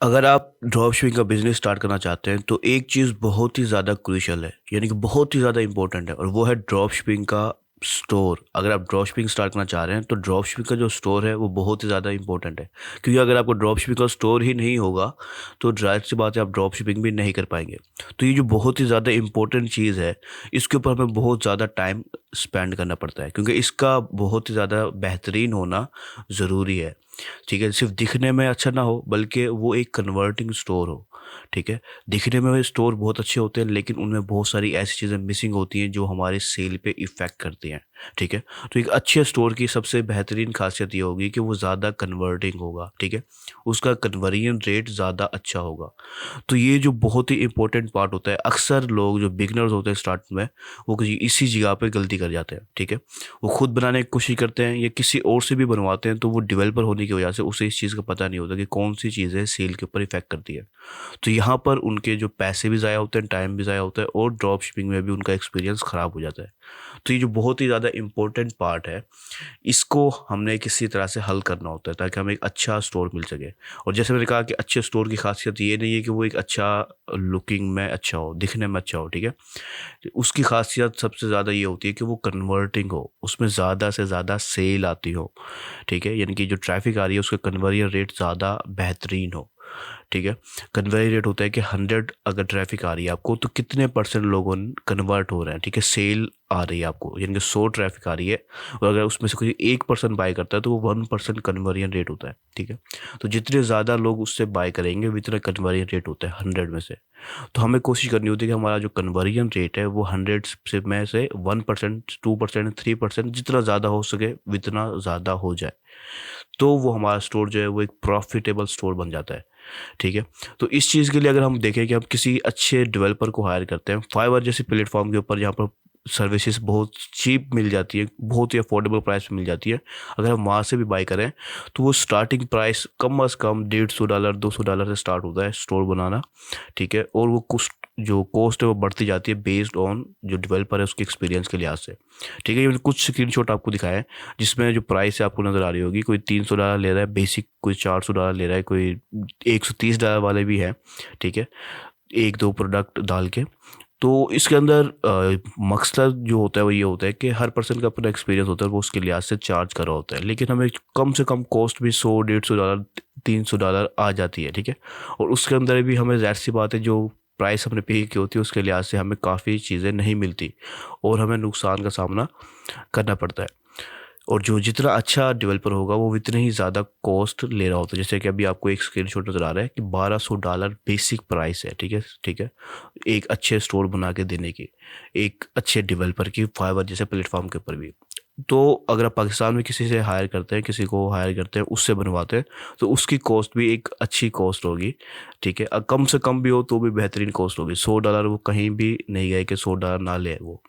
अगर आप drop shipping का बिज़नेस स्टार्ट करना चाहते हैं तो एक चीज़ बहुत ही ज़्यादा क्रूशियल है, यानी कि बहुत ही ज़्यादा इंपॉर्टेंट है, और वो है ड्रॉप शिपिंग का स्टोर। अगर आप ड्रॉप शिपिंग स्टार्ट करना चाह रहे हैं तो ड्रॉप शिपिंग का जो स्टोर है वो बहुत ही ज़्यादा इंपॉर्टेंट है, क्योंकि अगर आपको ड्रॉप शिपिंग का स्टोर ही नहीं होगा तो जाहिर सी बात है आप ड्रॉप शिपिंग भी नहीं कर पाएंगे। तो ये जो बहुत ही ज़्यादा इंपॉर्टेंट चीज़ है, इसके ऊपर हमें बहुत ज़्यादा टाइम स्पेंड करना पड़ता है, क्योंकि इसका बहुत ही ज़्यादा बेहतरीन होना ज़रूरी है। ठीक है, सिर्फ दिखने में अच्छा ना हो बल्कि वो एक कन्वर्टिंग स्टोर हो। ठीक है, दिखने में स्टोर बहुत अच्छे होते हैं लेकिन उनमें बहुत सारी ऐसी चीज़ें मिसिंग होती हैं जो हमारे सेल पे इफ़ेक्ट करती हैं। ठीक है, तो एक अच्छे स्टोर की सबसे बेहतरीन खासियत ये होगी कि वो ज़्यादा कन्वर्टिंग होगा। ठीक है, उसका कन्वर्जन रेट ज़्यादा अच्छा होगा। तो ये जो बहुत ही इंपॉर्टेंट पार्ट होता है, अक्सर लोग जो बिगनर्स होते हैं स्टार्ट में, वो इसी जगह पे गलती कर जाते हैं। ठीक है, वो खुद बनाने की कोशिश करते हैं या किसी और से भी बनवाते हैं, तो वो डेवलपर होने की वजह से उसे इस चीज़ का पता नहीं होता कि कौन सी चीज़ें सेल के ऊपर इफेक्ट करती है। तो यहाँ पर उनके जो पैसे भी ज़ाया होते हैं, टाइम भी ज़ाया होता है, और ड्रॉप शिपिंग में भी उनका एक्सपीरियंस ख़राब हो जाता है। तो ये जो बहुत ही ज़्यादा इंपॉर्टेंट पार्ट है, इसको हमने किसी तरह से हल करना होता है ताकि हमें एक अच्छा स्टोर मिल सके। और जैसे मैंने कहा कि अच्छे स्टोर की खासियत ये नहीं है कि वो एक अच्छा लुकिंग में अच्छा हो, दिखने में अच्छा हो। ठीक है, उसकी खासियत सबसे ज़्यादा ये होती है कि वो कन्वर्टिंग हो, उसमें ज़्यादा से ज़्यादा सेल आती हो। ठीक है, यानी कि जो ट्रैफिक आ रही है उसका कन्वर्जन रेट ज़्यादा बेहतरीन हो। ठीक है, कन्वर्जन रेट होता है कि 100 अगर ट्रैफिक आ रही है आपको तो कितने परसेंट लोगों कन्वर्ट हो रहे हैं। ठीक है, सेल आ रही है आपको, यानी कि 100 ट्रैफिक आ रही है और अगर उसमें से कोई 1% बाय करता है तो वो 1% कन्वर्जन रेट होता है। ठीक है, तो जितने ज़्यादा लोग उससे बाय करेंगे उतना कन्वर्जन रेट होता है 100 में से। तो हमें कोशिश करनी होती है कि हमारा जो कन्वर्जन रेट है वो 100 से में से 1%, 2%, 3%, जितना ज़्यादा हो सके उतना ज़्यादा हो जाए, तो वो हमारा स्टोर जो है वो एक प्रॉफिटेबल स्टोर बन जाता है। ठीक है, तो इस चीज़ के लिए अगर हम देखें कि हम किसी अच्छे डेवलपर को हायर करते हैं फाइवर जैसे प्लेटफॉर्म के ऊपर, जहाँ पर सर्विसेज बहुत चीप मिल जाती है, बहुत ही अफोर्डेबल प्राइस में मिल जाती है, अगर हम वहाँ से भी बाय करें तो वो स्टार्टिंग प्राइस कम अज़ कम $150 $200 से स्टार्ट होता है स्टोर बनाना। ठीक है, और वो कुछ जो कॉस्ट है वो बढ़ती जाती है बेस्ड ऑन जो डेवलपर है उसके एक्सपीरियंस के लिहाज से। ठीक है, ये मैंने कुछ स्क्रीनशॉट आपको दिखाया है जिसमें जो प्राइस है आपको नज़र आ रही होगी, कोई $300 ले रहा है बेसिक, कोई $400 ले रहा है, कोई $130 वाले भी हैं। ठीक है, एक दो प्रोडक्ट डाल के। तो इसके अंदर मकसद जो होता है वो ये होता है कि हर पर्सन का अपना एक्सपीरियंस होता है, वो उसके लिहाज से चार्ज कर रहा होता है, लेकिन हमें कम से कम कॉस्ट भी 100 $150 $300 आ जाती है। ठीक है, और उसके अंदर भी हमें ज़ाहिर सी बात है जो प्राइस हमने पे की होती है उसके लिहाज से हमें काफ़ी चीज़ें नहीं मिलती और हमें नुकसान का सामना करना पड़ता है। और जो जितना अच्छा डेवलपर होगा वो उतने ही ज़्यादा कॉस्ट ले रहा होता है। जैसे कि अभी आपको एक स्क्रीनशॉट नज़र आ रहा है कि $1200 बेसिक प्राइस है। ठीक है, ठीक है, एक अच्छे स्टोर बना के देने की, एक अच्छे डेवलपर की फाइवर जैसे प्लेटफॉर्म के ऊपर भी। तो अगर आप पाकिस्तान में किसी से हायर करते हैं, किसी को हायर करते हैं, उससे बनवाते हैं, तो उसकी कॉस्ट भी एक अच्छी कॉस्ट होगी। ठीक है, कम से कम भी हो तो भी बेहतरीन कॉस्ट होगी। $100 वो कहीं भी नहीं गए कि $100 ना ले वो,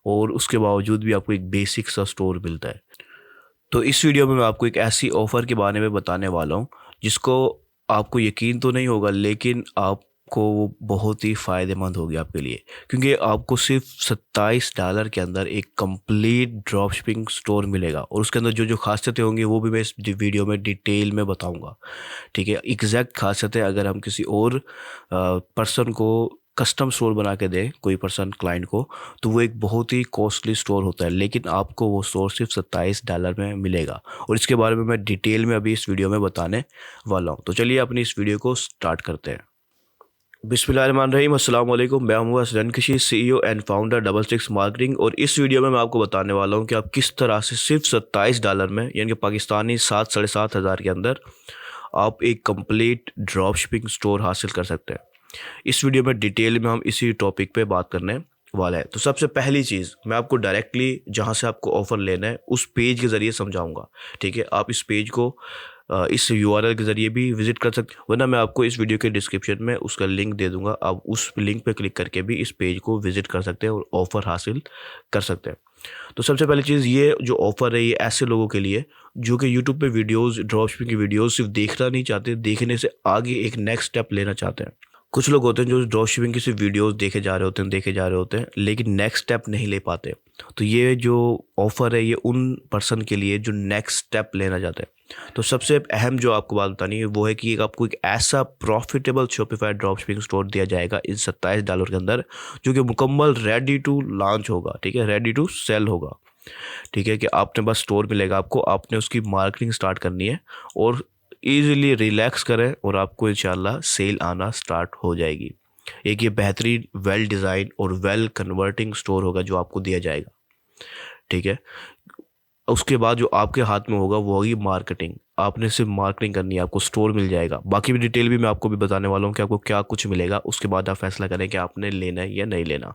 और उसके बावजूद भी आपको एक बेसिक सा स्टोर मिलता है। तो इस वीडियो में मैं आपको एक ऐसी ऑफ़र के बारे में बताने वाला हूँ जिसको आपको यकीन तो नहीं होगा, लेकिन आपको वो बहुत ही फ़ायदेमंद होगी आपके लिए, क्योंकि आपको सिर्फ $27 के अंदर एक कंप्लीट ड्रॉप शिपिंग स्टोर मिलेगा और उसके अंदर जो जो खासियतें होंगी वो भी मैं इस वीडियो में डिटेल में बताऊंगा। ठीक है, एग्जैक्ट खासियतें अगर हम किसी और पर्सन को कस्टम स्टोर बना के दें, कोई पर्सन क्लाइंट को, तो वो एक बहुत ही कॉस्टली स्टोर होता है, लेकिन आपको वो स्टोर सिर्फ $27 में मिलेगा और इसके बारे में मैं डिटेल में अभी इस वीडियो में बताने वाला हूँ। तो चलिए अपनी इस वीडियो को स्टार्ट करते हैं। बिस्मिल्लाहिर्रहमानिर्रहीम, अस्सलाम वालेकुम। मैं हूँ हसन कशी, CEO and founder double sticks marketing, और इस वीडियो में मैं आपको बताने वाला हूँ कि आप किस तरह से सिर्फ $27 में, यानी कि पाकिस्तानी 7 साढ़े 7 हज़ार के अंदर, आप एक कंप्लीट ड्रॉप शिपिंग स्टोर हासिल कर सकते हैं। इस वीडियो में डिटेल में हम इसी टॉपिक पे बात करने वाला है। तो सबसे पहली चीज़ मैं आपको डायरेक्टली जहाँ से आपको ऑफ़र लेना है उस पेज के ज़रिए समझाऊंगा। ठीक है, आप इस पेज को इस URL के ज़रिए भी विज़िट कर सकते हैं, वरना मैं आपको इस वीडियो के डिस्क्रिप्शन में उसका लिंक दे दूंगा। आप उस लिंक पे क्लिक करके भी इस पेज को विज़िट कर सकते हैं और ऑफ़र हासिल कर सकते हैं। तो सबसे पहली चीज़, ये जो ऑफ़र है ये ऐसे लोगों के लिए जो कि यूट्यूब पे वीडियोज़, ड्रॉप शिपिंग की वीडियोज़ सिर्फ देखना नहीं चाहते, देखने से आगे एक नेक्स्ट स्टेप लेना चाहते हैं। कुछ लोग होते हैं जो ड्रॉप शिपिंग की सिर्फ वीडियोस देखे जा रहे होते हैं लेकिन नेक्स्ट स्टेप नहीं ले पाते। तो ये जो ऑफ़र है ये उन पर्सन के लिए जो नेक्स्ट स्टेप लेना चाहते हैं। तो सबसे अहम जो आपको बात बतानी है वो है कि आपको एक ऐसा profitable Shopify drop shipping store दिया जाएगा इन $27 के अंदर, जो कि मुकम्मल रेडी टू लॉन्च होगा, ठीक है, रेडी टू सेल होगा। ठीक है, कि आपने बस स्टोर मिलेगा आपको, आपने उसकी मार्केटिंग स्टार्ट करनी है और ईज़िली रिलैक्स करें और आपको इंशाल्लाह सेल आना स्टार्ट हो जाएगी। एक ये बेहतरीन वेल डिज़ाइन और वेल कन्वर्टिंग स्टोर होगा जो आपको दिया जाएगा। ठीक है, उसके बाद जो आपके हाथ में होगा वो होगी मार्केटिंग। आपने सिर्फ मार्केटिंग करनी है, आपको स्टोर मिल जाएगा। बाकी भी डिटेल भी मैं आपको भी बताने वाला हूँ कि आपको क्या कुछ मिलेगा, उसके बाद आप फैसला करें कि आपने लेना है या नहीं लेना।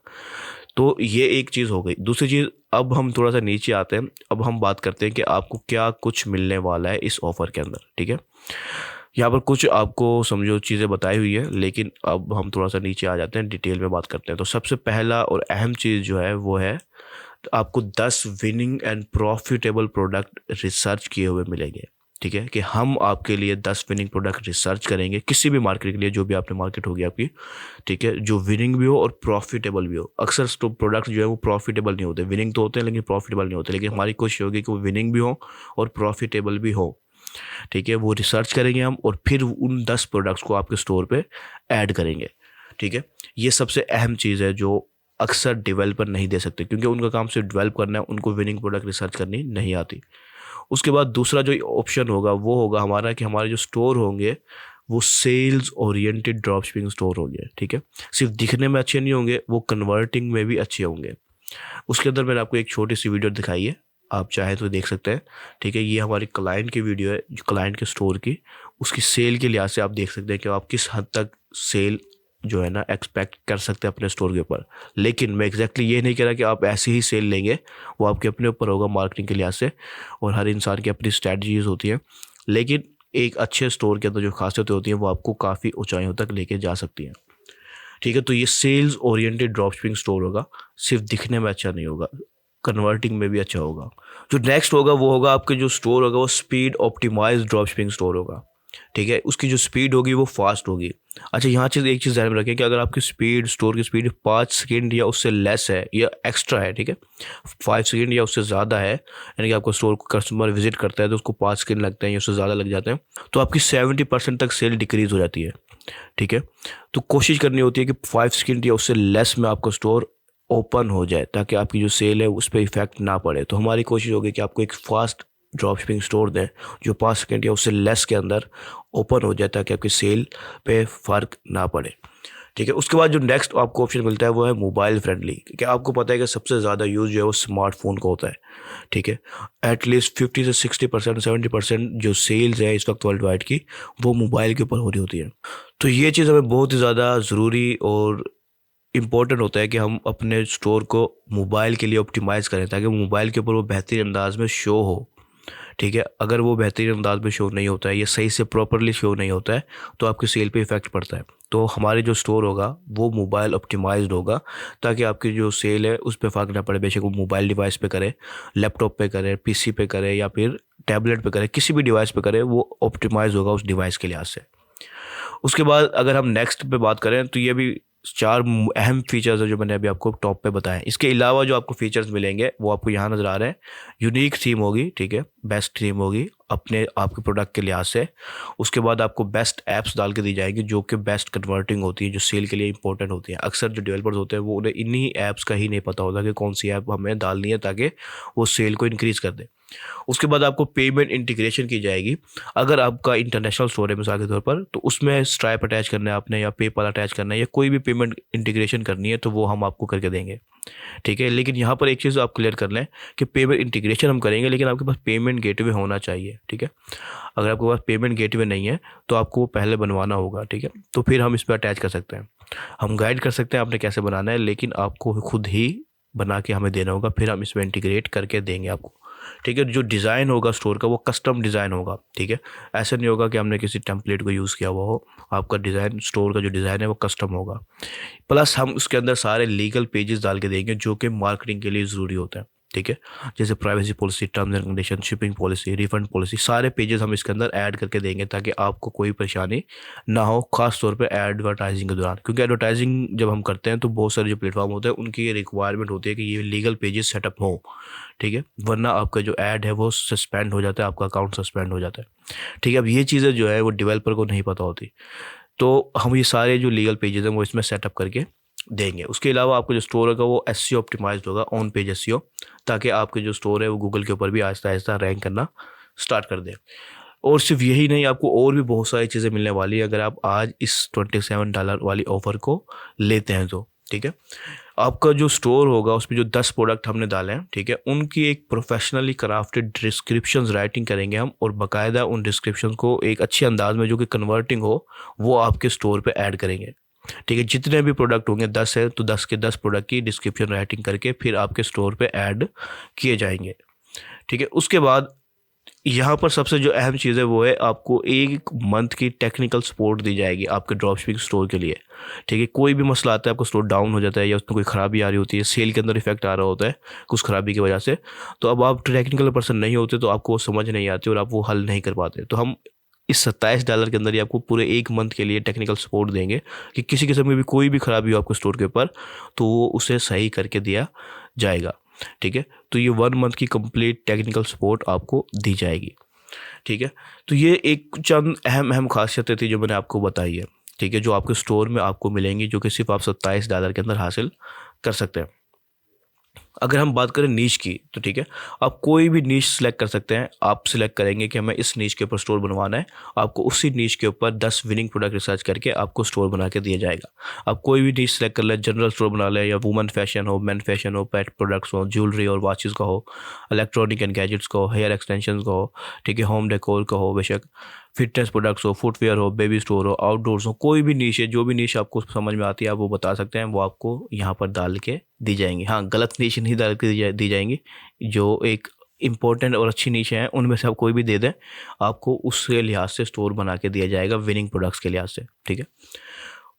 तो ये एक चीज़ हो गई। दूसरी चीज़, अब हम थोड़ा सा नीचे आते हैं। अब हम बात करते हैं कि आपको क्या कुछ मिलने वाला है इस ऑफ़र के अंदर। ठीक है, यहाँ पर कुछ आपको समझो चीज़ें बताई हुई है, लेकिन अब हम थोड़ा सा नीचे आ जाते हैं, डिटेल में बात करते हैं। तो सबसे पहला और अहम चीज़ जो है वो है आपको 10 winning and profitable product research किए हुए मिलेंगे। ठीक है, कि हम आपके लिए 10 विनिंग प्रोडक्ट रिसर्च करेंगे किसी भी मार्केट के लिए, जो भी आपने मार्केट होगी आपकी। ठीक है, जो विनिंग भी हो और प्रॉफिटेबल भी हो। अक्सर प्रोडक्ट जो है वो प्रॉफिटेबल नहीं होते, विनिंग तो होते हैं लेकिन प्रॉफिटेबल नहीं होते। लेकिन हमारी कोशिश होगी कि वो विनिंग भी हो और प्रॉफिटेबल भी हो। ठीक है, वो रिसर्च करेंगे हम और फिर उन 10 प्रोडक्ट्स को आपके स्टोर पे ऐड करेंगे। ठीक है, ये सबसे अहम चीज़ है जो अक्सर डेवलपर नहीं दे सकते, क्योंकि उनका काम सिर्फ डेवलप करना है, उनको विनिंग प्रोडक्ट रिसर्च करनी नहीं आती। उसके बाद दूसरा जो ऑप्शन होगा वो होगा हमारा कि हमारे जो स्टोर होंगे वो sales oriented drop shipping store होंगे। ठीक है, सिर्फ दिखने में अच्छे नहीं होंगे, वो कन्वर्टिंग में भी अच्छे होंगे। उसके अंदर मैंने आपको एक छोटी सी वीडियो दिखाई है, आप चाहे तो देख सकते हैं। ठीक है, ये हमारी क्लाइंट की वीडियो है, जो क्लाइंट के स्टोर की, उसकी सेल के लिहाज से आप देख सकते हैं कि आप किस हद तक सेल जो है ना एक्सपेक्ट कर सकते हैं अपने स्टोर के ऊपर। लेकिन मैं एग्जैक्टली ये नहीं कह रहा कि आप ऐसे ही सेल लेंगे, वो आपके अपने ऊपर होगा मार्केटिंग के लिहाज से, और हर इंसान की अपनी स्ट्रैटेजीज होती हैं। लेकिन एक अच्छे स्टोर के अंदर जो खासियतें होती हैं वो आपको काफ़ी ऊंचाइयों तक लेके जा सकती हैं। ठीक है, तो ये sales oriented drop shipping store होगा, सिर्फ दिखने में अच्छा नहीं होगा, कन्वर्टिंग में भी अच्छा होगा। जो नेक्स्ट होगा वो होगा आपके जो स्टोर होगा वो speed optimised drop shipping store होगा। ठीक है, उसकी जो स्पीड होगी वो फास्ट होगी। अच्छा, यहाँ एक चीज़ ध्यान में रखें कि अगर आपकी स्पीड, स्टोर की स्पीड 5 सेकंड या उससे लेस है या एक्स्ट्रा है, ठीक है, 5 सेकंड या उससे ज़्यादा है, यानी कि आपको स्टोर को कस्टमर विजिट करता है तो उसको 5 सेकंड लगते हैं या उससे ज़्यादा लग जाते हैं, तो आपकी 70% तक सेल डिक्रीज़ हो जाती है। ठीक है, तो कोशिश करनी होती है कि 5 सेकंड या उससे लेस में आपका स्टोर ओपन हो जाए, ताकि आपकी जो सेल है उस पर इफेक्ट ना पड़े। तो हमारी कोशिश होगी कि आपको एक फास्ट ड्रॉप शिपिंग स्टोर दें जो 5 सेकंड या उससे लेस के अंदर ओपन हो जाए, ताकि आपकी सेल पे फ़र्क ना पड़े। ठीक है, उसके बाद जो नेक्स्ट आपको ऑप्शन मिलता है वो है मोबाइल फ्रेंडली। क्या आपको पता है कि सबसे ज़्यादा यूज़ जो है वो स्मार्टफोन का होता है। ठीक है, एटलीस्ट 50 से 60%, 70% जो सेल्स है इस वक्त वर्ल्ड वाइड की, वो मोबाइल के ऊपर हो रही होती है। तो ये चीज़ हमें बहुत ही ज़्यादा ज़रूरी और इम्पोर्टेंट होता है कि हम अपने स्टोर को मोबाइल के लिए ऑप्टिमाइज़ करें, ताकि मोबाइल के ऊपर वो बेहतरीन अंदाज में शो हो। ठीक है, अगर वो बेहतरीन अंदाज में शो नहीं होता है या सही से प्रॉपरली शो नहीं होता है तो आपकी सेल पे इफ़ेक्ट पड़ता है। तो हमारे जो स्टोर होगा वो मोबाइल ऑप्टिमाइज्ड होगा, ताकि आपकी जो सेल है उस पे फ़र्क ना पड़े। बेशक वो मोबाइल डिवाइस पे करे, लैपटॉप पे करे, पीसी पे करे या फिर टैबलेट पे करे, किसी भी डिवाइस पे करे, वो ऑप्टिमाइज़ होगा उस डिवाइस के लिहाज से। उसके बाद अगर हम नेक्स्ट पे बात करें तो ये भी 4 अहम फीचर्स है जो मैंने अभी आपको टॉप पे बताए। इसके अलावा जो आपको फीचर्स मिलेंगे वो आपको यहाँ नज़र आ रहे हैं। यूनिक थीम होगी, ठीक है, बेस्ट थीम होगी अपने आपके प्रोडक्ट के लिहाज से। उसके बाद आपको बेस्ट ऐप्स डाल के दी जाएंगी जो कि बेस्ट कन्वर्टिंग होती है, जो सेल के लिए इंपॉर्टेंट होती हैं। अक्सर जो डेवलपर्स होते हैं वो उन्हें इन्हीं ऐप्स का ही नहीं पता होता कि कौन सी ऐप हमें डालनी है ताकि वो सेल को इंक्रीज़ कर दे। उसके बाद आपको पेमेंट इंटीग्रेशन की जाएगी। अगर आपका इंटरनेशनल स्टोर है मिसाल के तौर पर, तो उसमें स्ट्राइप अटैच करना है आपने या पेपल अटैच करना है या कोई भी पेमेंट इंटीग्रेशन करनी है तो वो हम आपको करके देंगे। ठीक है, लेकिन यहाँ पर एक चीज़ आप क्लियर कर लें कि पेमेंट इंटीग्रेशन हम करेंगे, लेकिन आपके पास पेमेंट गेटवे होना चाहिए। ठीक है, अगर आपके पास पेमेंट गेटवे नहीं है तो आपको वो पहले बनवाना होगा। ठीक है, तो फिर हम इस पर अटैच कर सकते हैं, हम गाइड कर सकते हैं आपने कैसे बनाना है, लेकिन आपको खुद ही बना के हमें देना होगा, फिर हम इसमें इंटीग्रेट करके देंगे आपको। ठीक है, जो डिज़ाइन होगा स्टोर का वो कस्टम डिज़ाइन होगा। ठीक है, ऐसा नहीं होगा कि हमने किसी टेम्पलेट को यूज़ किया हुआ हो, आपका डिज़ाइन, स्टोर का जो डिज़ाइन है वो कस्टम होगा। प्लस हम उसके अंदर सारे लीगल पेजेस डाल के देंगे जो कि मार्केटिंग के लिए ज़रूरी होता है। ठीक है। जैसे privacy policy, terms and condition, shipping policy, refund policy, सारे पेजेस हम इसके अंदर ऐड करके देंगे ताकि आपको कोई परेशानी ना हो, खास तौर पे एडवर्टाइजिंग के दौरान। क्योंकि एडवर्टाइजिंग जब हम करते हैं तो बहुत सारे जो प्लेटफॉर्म होते हैं उनकी ये रिक्वायरमेंट होती है कि ये लीगल पेजेस सेटअप हो, ठीक है, वरना आपका जो ऐड है वो सस्पेंड हो जाता है, आपका अकाउंट सस्पेंड हो जाता है, ठीक है। अब ये चीज़ें जो है वो डेवलपर को नहीं पता होती, तो हम ये सारे जो लीगल पेजेस हैं वो इसमें सेटअप करके देंगे। उसके अलावा आपका जो स्टोर होगा वो एसईओ ऑप्टिमाइज्ड होगा, ऑन पेज एसईओ, ताकि आपके जो स्टोर है वो गूगल के ऊपर भी आहिस्ता आहिस्ता रैंक करना स्टार्ट कर दे। और सिर्फ यही नहीं, आपको और भी बहुत सारी चीज़ें मिलने वाली है अगर आप आज इस $27 वाली ऑफ़र को लेते हैं तो, ठीक है। आपका जो स्टोर होगा उसमें जो 10 प्रोडक्ट हमने डाले हैं, ठीक है, उनकी एक प्रोफेशनली क्राफ्टेड डिस्क्रिप्शंस राइटिंग करेंगे हम, और बाकायदा उन डिस्क्रिप्शन को एक अच्छे अंदाज में जो कि कन्वर्टिंग हो वो आपके स्टोर पे ऐड करेंगे, ठीक है। जितने भी प्रोडक्ट होंगे 10 है तो 10 के 10 प्रोडक्ट की डिस्क्रिप्शन राइटिंग करके फिर आपके स्टोर पे ऐड किए जाएंगे, ठीक है। उसके बाद यहाँ पर सबसे जो अहम चीज़ है वो है आपको 1 मंथ की टेक्निकल सपोर्ट दी जाएगी आपके ड्रॉपशिपिंग स्टोर के लिए, ठीक है। कोई भी मसला आता है, आपको स्टोर डाउन हो जाता है या उसमें कोई ख़राबी आ रही होती है, सेल के अंदर इफेक्ट आ रहा होता है कुछ ख़राबी की वजह से, तो अब आप टेक्निकल पर्सन नहीं होते तो आपको वो समझ नहीं आती और आप वो हल नहीं कर पाते, तो हम इस $27 के अंदर ही आपको पूरे 1 मंथ के लिए टेक्निकल सपोर्ट देंगे कि किसी किस्म की भी कोई भी ख़राबी हो आपके स्टोर के ऊपर तो वो उसे सही करके दिया जाएगा, ठीक है। तो ये 1 मंथ की कंप्लीट टेक्निकल सपोर्ट आपको दी जाएगी, ठीक है। तो ये एक चंद अहम खासियतें थी जो मैंने आपको बताई है, ठीक है, जो आपके स्टोर में आपको मिलेंगी, जो कि सिर्फ आप $27 के अंदर हासिल कर सकते हैं। अगर हम बात करें नीश की तो ठीक है, आप कोई भी नीश सेलेक्ट कर सकते हैं। आप सिलेक्ट करेंगे कि हमें इस नीश के ऊपर स्टोर बनवाना है, आपको उसी नीश के ऊपर 10 विनिंग प्रोडक्ट रिसर्च करके आपको स्टोर बना के दिया जाएगा। आप कोई भी नीश सेलेक्ट कर लें, जनरल स्टोर बना लें, या वुमेन फैशन हो, मेन फैशन हो, पेट प्रोडक्ट्स हो, ज्वेलरी और वॉचेस का हो, इलेक्ट्रॉनिक एंड गैजेट्स का हो, हेयर एक्सटेंशन का हो, ठीक है, होम डेकोर का हो, बेशक फिटनेस प्रोडक्ट्स हो, फुटवेयर हो, बेबी स्टोर हो, आउटडोर्स हो, कोई भी नीश है, जो भी नीश आपको समझ में आती है आप वो बता सकते हैं, वो आपको यहाँ पर डाल के दी जाएंगी। हाँ, गलत नीश नहीं डाल के दी जाएंगी, जो एक इम्पोर्टेंट और अच्छी नीश हैं उनमें से आप कोई भी दे दें, आपको उसके लिहाज से स्टोर बना के दिया जाएगा, विनिंग प्रोडक्ट्स के लिहाज से, ठीक है।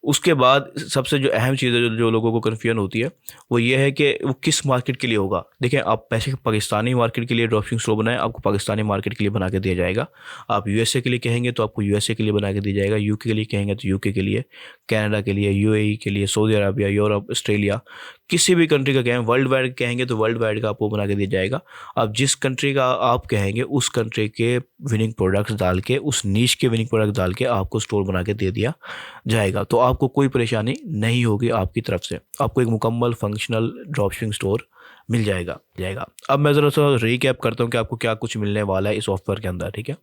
उसके बाद सबसे जो अहम चीज़ है जो लोगों को कन्फ्यूजन होती है वो ये है कि वो किस मार्केट के लिए होगा। देखिए, आप पैसे पाकिस्तानी मार्केट के लिए ड्रॉपशिपिंग स्टोर बनाएं, आपको पाकिस्तानी मार्केट के लिए बना के दिया जाएगा। आप यूएसए के लिए कहेंगे तो आपको यूएसए के लिए बना के दिया जाएगा, यूके के लिए कहेंगे तो यूके के लिए, कनाडा के लिए, यूएई के लिए, सऊदी अरबिया, यूरोप, ऑस्ट्रेलिया, किसी भी कंट्री का कहें, वर्ल्ड वाइड कहेंगे तो वर्ल्ड वाइड का आपको बना के दिया जाएगा। आप जिस कंट्री का आप कहेंगे उस कंट्री के विनिंग प्रोडक्ट्स डाल के, उस नीश के विनिंग प्रोडक्ट डाल के आपको स्टोर बना के दे दिया जाएगा, तो आपको कोई परेशानी नहीं होगी आपकी तरफ से, आपको एक मुकम्मल फंक्शनल ड्रॉपशिपिंग स्टोर मिल जाएगा। अब मैं ज़रा सा रीकैप करता हूँ कि आपको क्या कुछ मिलने वाला है इस ऑफर के अंदर, ठीक है।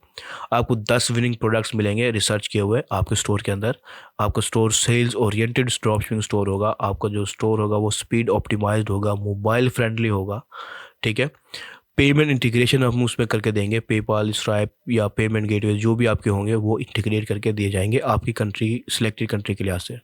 आपको 10 विनिंग प्रोडक्ट्स मिलेंगे रिसर्च किए हुए आपके स्टोर के अंदर। आपका store sales oriented dropshipping store होगा। आपका जो स्टोर होगा वो स्पीड ऑप्टिमाइज्ड होगा, मोबाइल फ्रेंडली होगा, ठीक है। पेमेंट इंटीग्रेशन हम उसमें करके देंगे, पेपाल, स्ट्राइप या पेमेंट गेटवे जो भी आपके होंगे वो इंटीग्रेट करके दिए जाएंगे आपकी कंट्री, सिलेक्टेड कंट्री के लिहाज से।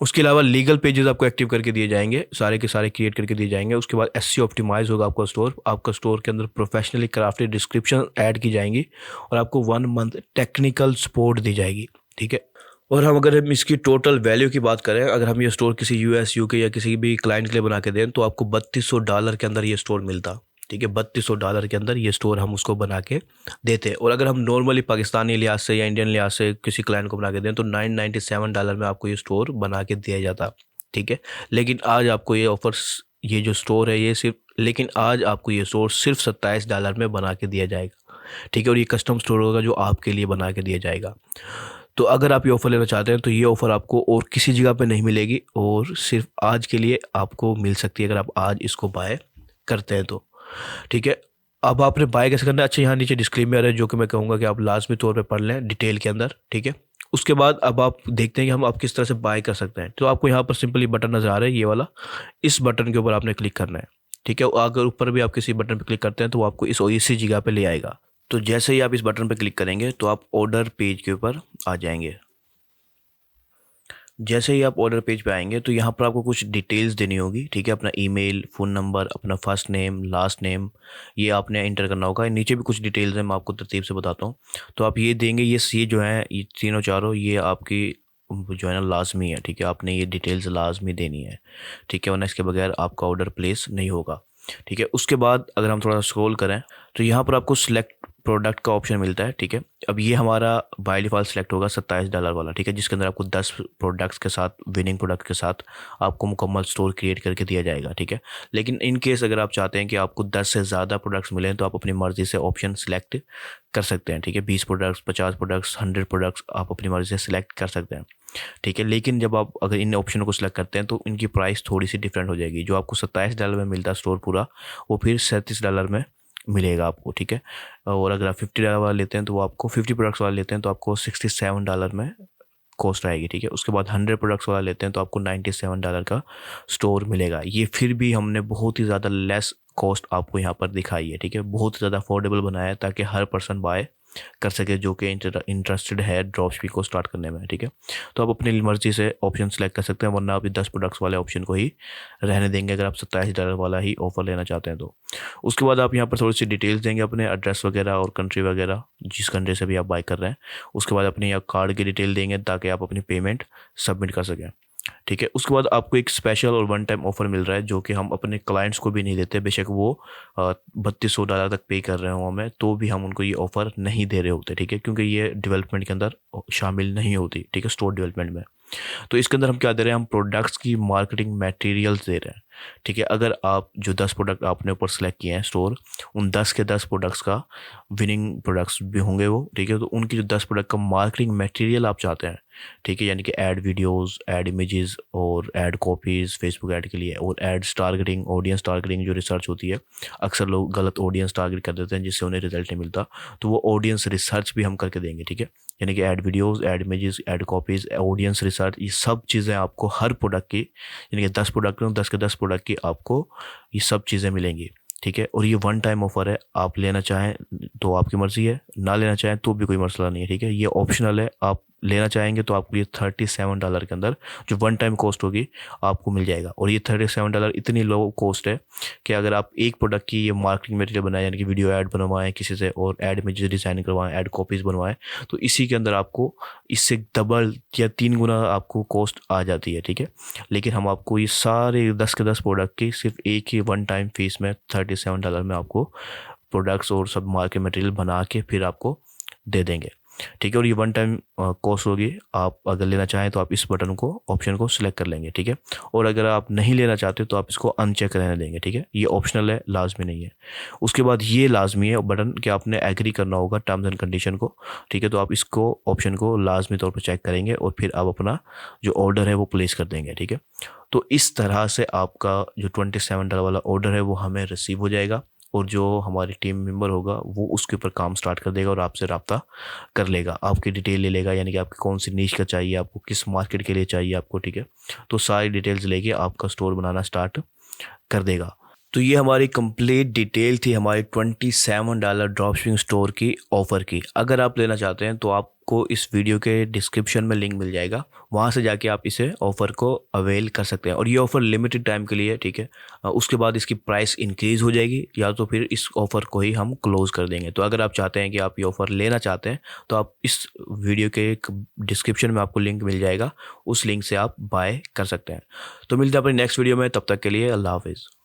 उसके अलावा लीगल पेजेस आपको एक्टिव करके दिए जाएंगे, सारे के सारे क्रिएट करके दिए जाएंगे। उसके बाद एसईओ ऑप्टिमाइज होगा आपका स्टोर के अंदर प्रोफेशनली क्राफ्टेड डिस्क्रिप्शन ऐड की जाएंगी और आपको 1 मंथ टेक्निकल सपोर्ट दी जाएगी, ठीक है। और अगर हम इसकी टोटल वैल्यू की बात करें, अगर हम ये स्टोर किसी यूएस, यूके या किसी भी क्लाइंट के लिए बना के दें तो आपको $3200 के अंदर ये स्टोर मिलता, ठीक है। $3200 के अंदर ये स्टोर हम उसको बना के देते। और अगर हम नॉर्मली पाकिस्तानी लिहाज से या इंडियन लिहाज से किसी क्लाइंट को बना के दें तो $997 में आपको ये स्टोर बना के दिया जाता, ठीक है। लेकिन आज आपको ये ऑफर्स, ये जो स्टोर है ये आज आपको ये स्टोर सिर्फ $27 में बना के दिया जाएगा, ठीक है। और ये कस्टम स्टोर होगा जो आपके लिए बना के दिया जाएगा। तो अगर आप ये ऑफ़र लेना चाहते हैं तो ये ऑफ़र आपको और किसी जगह पे नहीं मिलेगी और सिर्फ आज के लिए आपको मिल सकती है, अगर आप आज इसको बाय करते हैं तो, ठीक है। अब आपने बाय कैसे करना है, अच्छा यहाँ नीचे डिस्क्लेमर है जो कि मैं कहूँगा कि आप लाजमी तौर पे पढ़ लें डिटेल के अंदर, ठीक है। उसके बाद अब आप देखते हैं कि आप किस तरह से बाय कर सकते हैं। तो आपको यहाँ पर सिंपली बटन नज़र आ रहा है ये वाला, इस बटन के ऊपर आपने क्लिक करना है, ठीक है। अगर ऊपर भी आप किसी बटन पर क्लिक करते हैं तो वो आपको इसी जगह पर ले आएगा। तो जैसे ही आप इस बटन पर क्लिक करेंगे तो आप ऑर्डर पेज के ऊपर आ जाएंगे। जैसे ही आप ऑर्डर पेज पे आएंगे तो यहाँ पर आपको कुछ डिटेल्स देनी होगी, ठीक है। अपना ईमेल, फ़ोन नंबर, अपना फर्स्ट नेम, लास्ट नेम, ये आपने इंटर करना होगा। नीचे भी कुछ डिटेल्स हैं, मैं आपको तरतीब से बताता हूँ। तो आप ये देंगे, ये जो हैं ये तीनों चारों, ये आपकी जो है ना लाजमी है, ठीक है, आपने ये डिटेल्स लाजमी देनी है, ठीक है, वरना इसके बगैर आपका ऑर्डर प्लेस नहीं होगा, ठीक है। उसके बाद अगर हम थोड़ा स्क्रॉल करें तो यहाँ पर आपको सिलेक्ट प्रोडक्ट का ऑप्शन मिलता है, ठीक है। अब ये हमारा बाय डिफ़ॉल्ट सेलेक्ट होगा $27 वाला, ठीक है, जिसके अंदर आपको 10 प्रोडक्ट्स के साथ, विनिंग प्रोडक्ट के साथ आपको मुकम्मल स्टोर क्रिएट करके दिया जाएगा, ठीक है। लेकिन इन केस अगर आप चाहते हैं कि आपको 10 से ज़्यादा प्रोडक्ट्स मिलें तो आप अपनी मर्ज़ी से ऑप्शन सेलेक्ट कर सकते हैं, ठीक है। 20 प्रोडक्ट्स, 50 प्रोडक्ट्स, 100 प्रोडक्ट्स आप अपनी मर्ज़ी से सिलेक्ट कर सकते हैं, ठीक है। लेकिन जब आप अगर इन ऑप्शनों को सिलेक्ट करते हैं तो इनकी प्राइस थोड़ी सी डिफरेंट हो जाएगी। जो आपको $27 में मिलता है स्टोर पूरा, वो फिर $37 में मिलेगा आपको, ठीक है। और अगर आप $50 वाला लेते हैं तो वो आपको, 50 प्रोडक्ट्स वाला लेते हैं तो आपको $67 में कॉस्ट आएगी, ठीक है। उसके बाद 100 प्रोडक्ट्स वाला लेते हैं तो आपको $97 का स्टोर मिलेगा। ये फिर भी हमने बहुत ही ज़्यादा लेस कॉस्ट आपको यहाँ पर दिखाई है, ठीक है, बहुत ही ज़्यादा अफोर्डेबल बनाया है ताकि हर पर्सन बाय कर सके जो कि इंटरेस्टेड है ड्रॉप शिपिंग को स्टार्ट करने में, ठीक है। तो आप अपनी मर्जी से ऑप्शन सेलेक्ट कर सकते हैं, वरना आप 10 प्रोडक्ट्स वाले ऑप्शन को ही रहने देंगे अगर आप $27 वाला ही ऑफर लेना चाहते हैं तो। उसके बाद आप यहाँ पर थोड़ी सी डिटेल्स देंगे, अपने एड्रेस वगैरह और कंट्री वगैरह, जिस कंट्री से भी आप बाय कर रहे हैं। उसके बाद अपने यहाँ कार्ड की डिटेल देंगे ताकि आप अपनी पेमेंट सबमिट कर सकें, ठीक है। उसके बाद आपको एक स्पेशल और वन टाइम ऑफर मिल रहा है जो कि हम अपने क्लाइंट्स को भी नहीं देते, बेशक वो $3200 तक पे कर रहे हो हमें, तो भी हम उनको ये ऑफ़र नहीं दे रहे होते, ठीक है, क्योंकि ये डेवलपमेंट के अंदर शामिल नहीं होती, ठीक है, स्टोर डेवलपमेंट में। तो इसके अंदर हम क्या दे रहे हैं, हम प्रोडक्ट्स की मार्केटिंग मटेरियल्स दे रहे हैं, ठीक है। अगर आप जो 10 प्रोडक्ट आपने ऊपर सेलेक्ट किए हैं स्टोर, उन 10 के 10 प्रोडक्ट्स का विनिंग प्रोडक्ट्स भी होंगे वो, ठीक है। तो उनकी जो 10 प्रोडक्ट का मार्केटिंग मटेरियल आप चाहते हैं, ठीक है, यानी कि ऐड वीडियोस, ऐड इमेजेस और ऐड कॉपीज़ फेसबुक ऐड के लिए, और एड्स टारगेटिंग, ऑडियंस टारगेटिंग जो रिसर्च होती है, अक्सर लोग गलत ऑडियंस टारगेट कर देते हैं जिससे उन्हें रिजल्ट नहीं मिलता, तो वो ऑडियंस रिसर्च भी हम करके देंगे, ठीक है। यानी कि add videos, add images, add copies, audience research, ये सब चीज़ें आपको हर प्रोडक्ट की, यानी कि 10 प्रोडक्ट में 10 के 10 प्रोडक्ट की आपको ये सब चीज़ें मिलेंगी, ठीक है। और ये वन टाइम ऑफर है, आप लेना चाहें तो आपकी मर्ज़ी है, ना लेना चाहें तो भी कोई मसला नहीं है, ठीक है। ये ऑप्शनल है, आप लेना चाहेंगे तो आपको ये $37 के अंदर जो वन टाइम कॉस्ट होगी आपको मिल जाएगा। और ये $37 इतनी लो कॉस्ट है कि अगर आप एक प्रोडक्ट की ये मार्केटिंग मटेरियल बनाएं, यानी कि वीडियो ऐड बनवाएं किसी से, और ऐड में जो डिज़ाइन करवाएं, ऐड कॉपीज़ बनवाएं, तो इसी के अंदर आपको इससे डबल या 3 गुना आपको कॉस्ट आ जाती है, ठीक है। लेकिन हम आपको ये सारे 10 के 10 प्रोडक्ट की सिर्फ एक ही वन टाइम फीस में $37 में आपको प्रोडक्ट्स और सब मार्केट मटेरियल बना के फिर आपको दे देंगे, ठीक है। और ये वन टाइम कॉस्ट होगी, आप अगर लेना चाहें तो आप इस बटन को, ऑप्शन को सिलेक्ट कर लेंगे, ठीक है। और अगर आप नहीं लेना चाहते तो आप इसको अनचेक रहने देंगे, ठीक है। ये ऑप्शनल है, लाजमी नहीं है। उसके बाद ये लाजमी है बटन कि आपने एग्री करना होगा टर्म्स एंड कंडीशन को, ठीक है। तो आप इसको, ऑप्शन को लाजमी तौर पर चेक करेंगे और फिर आप अपना जो ऑर्डर है वो प्लेस कर देंगे, ठीक है। तो इस तरह से आपका जो $27 वाला ऑर्डर है वो हमें रिसीव हो जाएगा, और जो हमारी टीम मेंबर होगा वो उसके ऊपर काम स्टार्ट कर देगा और आपसे रब्ता कर लेगा, आपकी डिटेल ले लेगा, यानी कि आपकी कौन सी नीश का चाहिए, आपको किस मार्केट के लिए चाहिए आपको, ठीक है। तो सारी डिटेल्स लेके आपका स्टोर बनाना स्टार्ट कर देगा। तो ये हमारी कंप्लीट डिटेल थी हमारी $27 ड्रॉपशिपिंग स्टोर की ऑफ़र की। अगर आप लेना चाहते हैं तो आपको इस वीडियो के डिस्क्रिप्शन में लिंक मिल जाएगा, वहाँ से जाके आप इसे ऑफ़र को अवेल कर सकते हैं। और ये ऑफ़र लिमिटेड टाइम के लिए है, ठीक है। उसके बाद इसकी प्राइस इंक्रीज़ हो जाएगी, या तो फिर इस ऑफ़र को ही हम क्लोज़ कर देंगे। तो अगर आप चाहते हैं कि आप ये ऑफ़र लेना चाहते हैं तो आप इस वीडियो के एक डिस्क्रिप्शन में आपको लिंक मिल जाएगा, उस लिंक से आप बाय कर सकते हैं। तो मिलते हैं अपनी नेक्स्ट वीडियो में, तब तक के लिए अल्लाह हाफ़िज़।